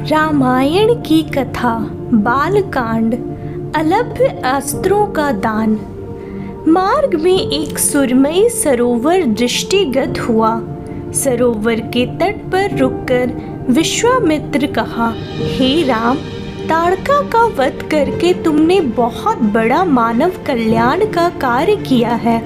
रामायण की कथा बालकांड अलभ्य अस्त्रों का दान। मार्ग में एक सुरमई सरोवर दृष्टिगत हुआ। सरोवर के तट पर रुककर विश्वामित्र कहा, हे राम, ताड़का का वध करके तुमने बहुत बड़ा मानव कल्याण का कार्य किया है।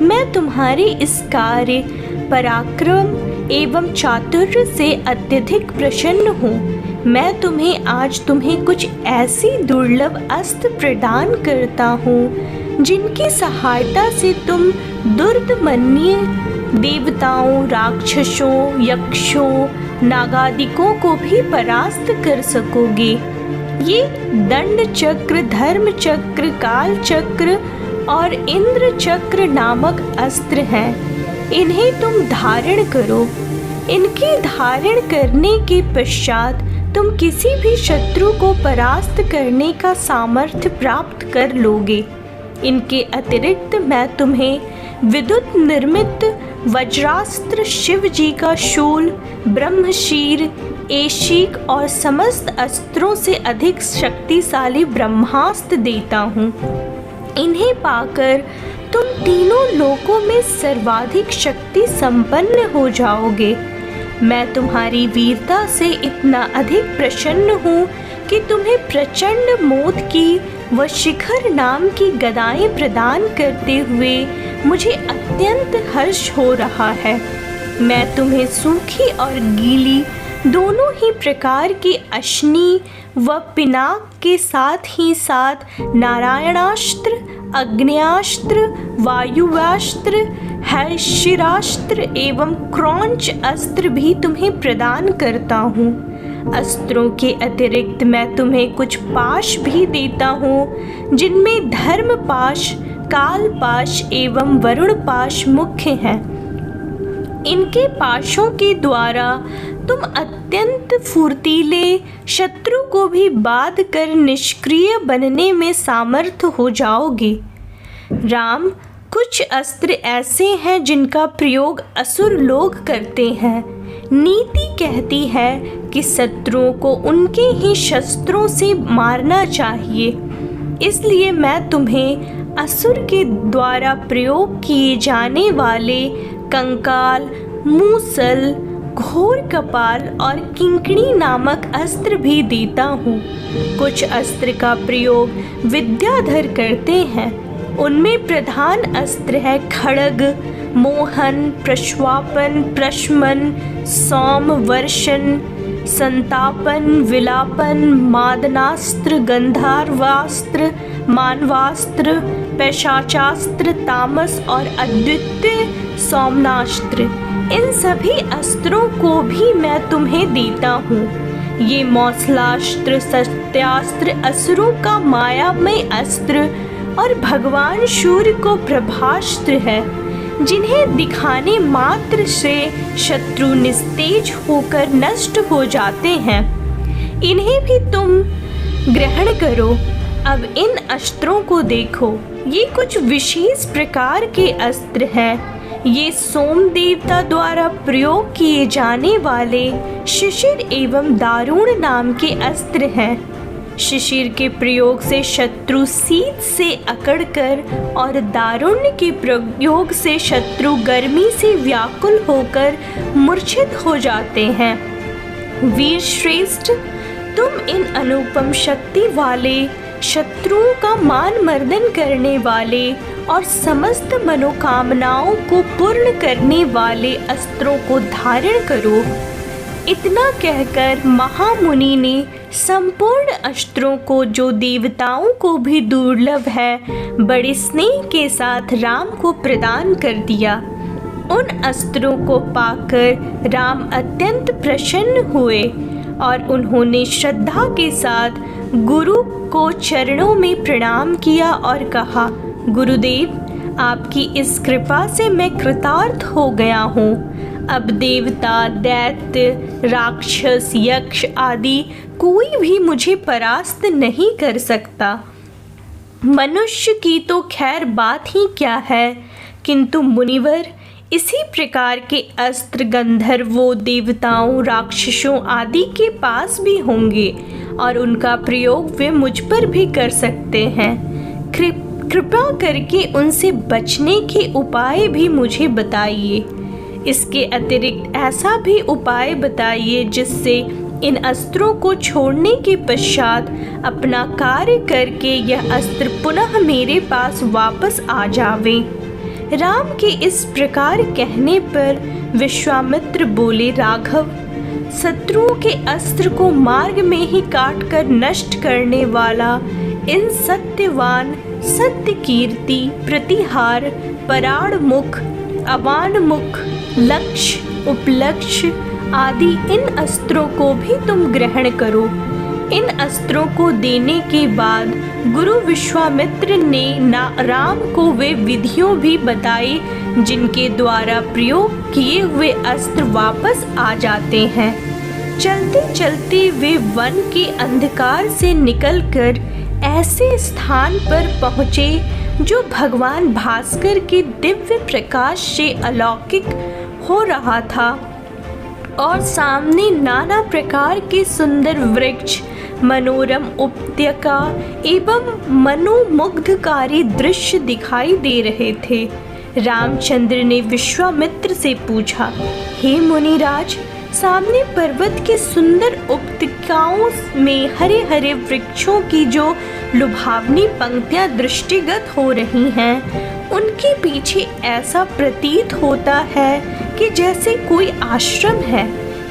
मैं तुम्हारे इस कार्य, पराक्रम एवं चातुर्य से अत्यधिक प्रसन्न हूँ। मैं तुम्हें कुछ ऐसी दुर्लभ अस्त्र प्रदान करता हूँ जिनकी सहायता से तुम दुर्दमनीय देवताओं, राक्षसों, यक्षों, नागादिकों को भी परास्त कर सकोगे। ये दंड चक्र, धर्म चक्र, काल चक्र और इंद्र चक्र नामक अस्त्र हैं। इन्हें तुम धारण करो। इनके धारण करने के पश्चात तुम किसी भी शत्रु को परास्त करने का सामर्थ्य प्राप्त कर लोगे। इनके अतिरिक्त मैं तुम्हें विद्युत निर्मित वज्रास्त्र, शिव जी का शूल, ब्रह्मशीर, एशिक और समस्त अस्त्रों से अधिक शक्तिशाली ब्रह्मास्त्र देता हूँ। इन्हें पाकर तुम तीनों लोकों में सर्वाधिक शक्ति संपन्न हो जाओगे। मैं तुम्हारी वीरता से इतना अधिक प्रसन्न हूँ कि तुम्हें प्रचंड मोद की व शिखर नाम की गदाएं प्रदान करते हुए मुझे अत्यंत हर्ष हो रहा है। मैं तुम्हें सूखी और गीली दोनों ही प्रकार की अश्नि व पिनाक के साथ ही साथ नारायणास्त्र, अग्न्यास्त्र, वायुवास्त्र, हैशिरास्त्र एवं क्रौंच अस्त्र भी तुम्हें प्रदान करता हूँ। अस्त्रों के अतिरिक्त मैं तुम्हें कुछ पाश भी देता हूँ, जिनमें धर्म पाश, काल पाश एवं वरुण पाश मुख्य हैं। इनके पाशों के द्वारा तुम अत्यंत फुर्तीले, शत्रु को भी बाध कर निष्क्रिय बनने में सामर्थ हो जाओगे। राम, कुछ अस्त्र ऐसे हैं जिनका प्रयोग असुर लोग करते हैं। नीति कहती है कि शत्रुओं को उनके ही शस्त्रों से मारना चाहिए। इसलिए मैं तुम्हें असुर के द्वारा प्रयोग किए जाने वाले कंकाल, मूसल, घोर कपाल और किंकणी नामक अस्त्र भी देता हूँ। कुछ अस्त्र का प्रयोग विद्याधर करते हैं। उनमें प्रधान अस्त्र है खड्ग, मोहन, प्रश्वापन, प्रशमन, सौम, वर्षण, संतापन, विलापन, मादनास्त्र, गंधर्वास्त्र, मानवास्त्र, पैशाचास्त्र, तामस और अद्वितीय सौमनास्त्र। इन सभी अस्त्रों को भी मैं तुम्हें देता हूँ। ये मौसलास्त्र, सत्यास्त्र, असुरों का मायामय अस्त्र और भगवान सूर्य को प्रभास्त्र है, जिन्हें दिखाने मात्र से शत्रु निस्तेज होकर नष्ट हो जाते हैं। इन्हें भी तुम ग्रहण करो। अब इन अस्त्रों को देखो। ये कुछ विशेष प्रकार के अस्त्र हैं। ये सोम देवता द्वारा प्रयोग किए जाने वाले शिशिर एवं दारुण नाम के अस्त्र हैं। शिशिर के प्रयोग से शत्रु शीत से अकड़कर और दारुण्य के प्रयोग से शत्रु गर्मी से व्याकुल होकर मूर्छित हो जाते हैं। वीर श्रेष्ठ, तुम इन अनुपम शक्ति वाले, शत्रुओं का मान मर्दन करने वाले और समस्त मनोकामनाओं को पूर्ण करने वाले अस्त्रों को धारण करो। इतना कहकर महामुनि ने संपूर्ण अस्त्रों को, जो देवताओं को भी दुर्लभ है, बड़े स्नेह के साथ राम को प्रदान कर दिया। उन अस्त्रों को पाकर राम अत्यंत प्रसन्न हुए और उन्होंने श्रद्धा के साथ गुरु को चरणों में प्रणाम किया और कहा, गुरुदेव, आपकी इस कृपा से मैं कृतार्थ हो गया हूँ। अब देवता, दैत्य, राक्षस, यक्ष आदि कोई भी मुझे परास्त नहीं कर सकता। मनुष्य की तो खैर बात ही क्या है, किंतु मुनिवर, इसी प्रकार के अस्त्र गंधर्वों, देवताओं, राक्षसों आदि के पास भी होंगे और उनका प्रयोग वे मुझ पर भी कर सकते हैं। कृपा करके उनसे बचने के उपाय भी मुझे बताइए। इसके अतिरिक्त ऐसा भी उपाय बताइए जिससे इन अस्त्रों को छोड़ने के पश्चात अपना कार्य करके यह अस्त्र पुनः मेरे पास वापस आ जावे। राम के इस प्रकार कहने पर विश्वामित्र बोले, राघव, शत्रुओं के अस्त्र को मार्ग में ही काट कर नष्ट करने वाला इन सत्यवान, सत्य कीर्ति, प्रतिहार, पराण मुख, अवान मुख, लक्ष्य, उपलक्ष्य आदि इन अस्त्रों को भी तुम ग्रहण करो। इन अस्त्रों को देने के बाद गुरु विश्वामित्र ने राम को वे विधियों भी बताई जिनके द्वारा प्रयोग किए हुए अस्त्र वापस आ जाते हैं। चलते चलते वे वन के अंधकार से निकलकर ऐसे स्थान पर पहुँचे जो भगवान भास्कर के दिव्य प्रकाश से अलौकिक हो रहा था और सामने नाना प्रकार के सुंदर वृक्ष, मनोरम उपत्यका एवं मनोमुग्धकारी दृश्य दिखाई दे रहे थे। रामचंद्र ने विश्वामित्र से पूछा, हे मुनिराज, सामने पर्वत के सुंदर उपत्यकाओं में हरे हरे वृक्षों की जो लुभावनी पंक्तियां दृष्टिगत हो रही हैं, उनके पीछे ऐसा प्रतीत होता है कि जैसे कोई आश्रम है।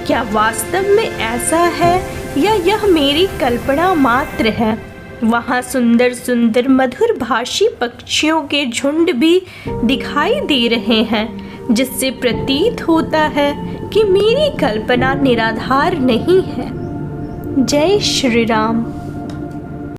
क्या वास्तव में ऐसा है या यह मेरी कल्पना मात्र है? वहाँ सुंदर सुंदर मधुर भाषी पक्षियों के झुंड भी दिखाई दे रहे हैं, जिससे प्रतीत होता है कि मेरी कल्पना निराधार नहीं है। जय श्री राम।